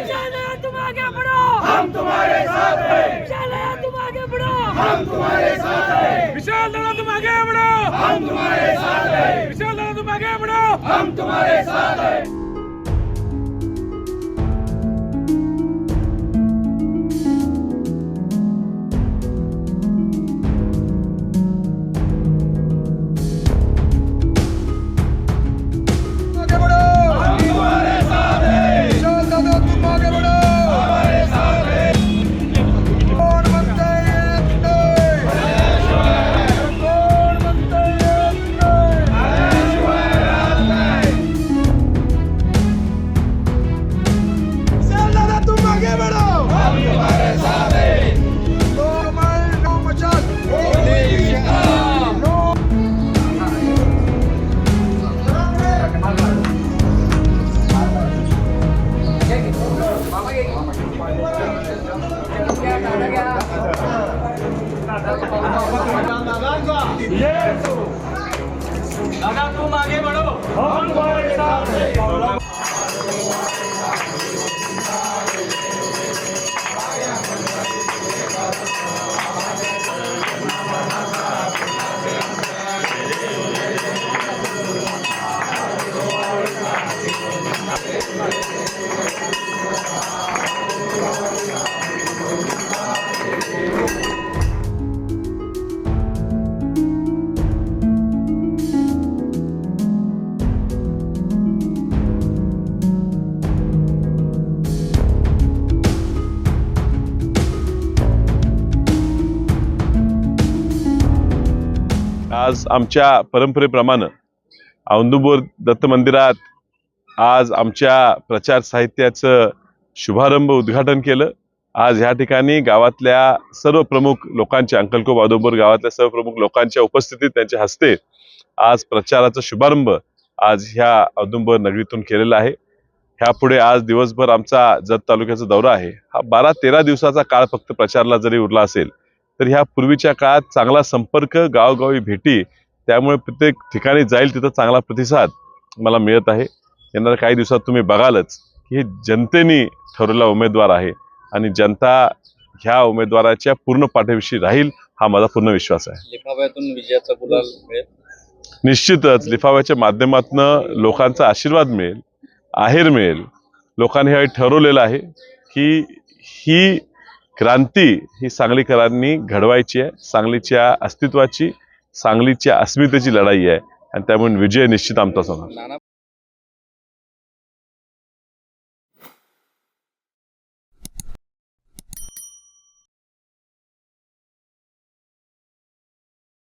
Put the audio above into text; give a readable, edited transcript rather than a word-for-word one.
चलो तुम आगे बढ़ो, हम तुम्हारे साथ हैं। चलो तुम आगे बढ़ो, हम तुम्हारे साथ हैं। विशाल दादा तुम आगे बढ़ो, हम तुम्हारे साथ हैं। विशाल दादा तुम आगे बढ़ो, हम तुम्हारे साथ हैं। दादा तुम आगे बढ़ो, हम तुम्हारे साथ हैं। आज आमच्या परंपरेप्रमाणे औदुंबर दत्त मंदिरात आज आमच्या प्रचार साहित्याचं शुभारंभ उद्घाटन केलं। आज ह्या ठिकाणी गावातल्या सर्व प्रमुख लोकांच्या अंकलकोप औदुंबर गावातल्या सर्व प्रमुख लोकांच्या उपस्थितीत त्यांच्या हस्ते आज प्रचाराचा शुभारंभ आज ह्या औदुंबर नगरीतून केलेला आहे। ह्यापुढे आज दिवसभर आमचा जत तालुक्याचा दौरा आहे। हा 12-13 दिवसाचा काळ फक्त प्रचाराला जरी उरला असेल तर ह्या पूर्वीच्या काळात चांगला संपर्क, गावोगावी भेटी, त्यामुळे प्रत्येक ठिकाणी जाईल तिथं चांगला प्रतिसाद मला मिळत आहे। येणाऱ्या काही दिवसात तुम्ही बघालच की हे जनतेने ठरवलेला उमेदवार आहे आणि जनता ह्या उमेदवाराच्या पूर्ण पाठीशी राहील हा माझा पूर्ण विश्वास आहे। लिफाव्यातून विजयाचा गुलाल मिळेल, निश्चितच लिफाव्याच्या माध्यमातून लोकांचा आशीर्वाद मिळेल, आहेर मिळेल। लोकांनी हे ठरवलेलं आहे की ही क्रांती ही सांगलीकरांनी घडवायची आहे। सांगलीच्या अस्तित्वाची, सांगलीच्या अस्मितेची लढाई आहे आणि त्यामुळे विजय निश्चित आमचाच होणार।